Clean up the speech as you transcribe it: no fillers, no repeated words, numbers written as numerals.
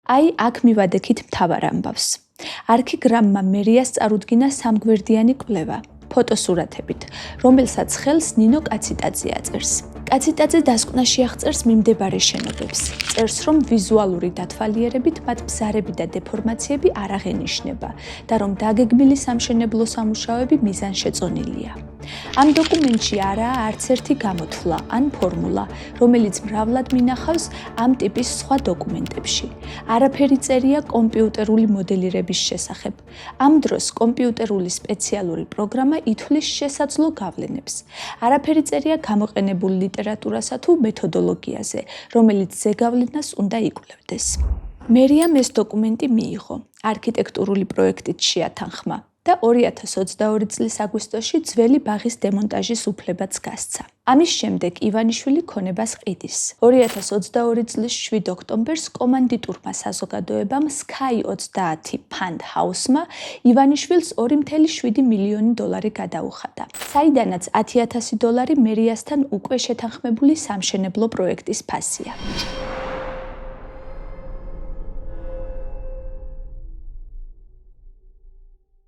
აი, აქ მივადექით მთავარ ამბავს. არქიგრამმა მერიას წარუდგინა სამგვერდიანი კვლევა, ფოტოსურათებით, რომელსაც ხელს ნინო კაციტაძე აწერს. კაციტაძე დასკვნაში აღწერს მიმდებარე შენობებს. წერს, რომ ვიზუალური დათვალიერებით მათ ბზარები და დეფორმაციები არ აღენიშნება და რომ დაგეგმილი სამშენებლო სამუშაოები მიზანშეწონილია. ამ დოკუმენტში არაა არც ერთი გამოთვლა ან ფორმულა, რომელიც მრავლად მინახავს ამ ტიპის სხვა დოკუმენტებში. არაფერი წერია კომპიუტერული მოდელირების შესახებ. ამ დროს კომპიუტერული სპეციალური პროგრამა ითვლის შესაძლო გავლენებს. არაფერი წერია გამოყენებულ ლიტერატურასა თუ მეთოდოლოგიაზე, რომელიც ზეგავლენას უნდა იკვლევდეს. მერიამ ეს დოკუმენტი მიიღო, არქიტექტურული პროექტით შეათანხმა და 2022 წლის აგვისტოში ძველი ბაღის დემონტაჟის უფლებაც გასცა. ამის შემდეგ ივანიშვილი ქონებას ყიდის. 2022 წლის 7 ოქტომბერს კომანდიტურმა საზოგადოებამ Sky 30 Fund House-მა ივანიშვილს $2.7 მილიონი გადაუხადა, საიდანაც $10,000 მერიასთან უკვე შეთანხმებული სამშენებლო პროექტის ფასია.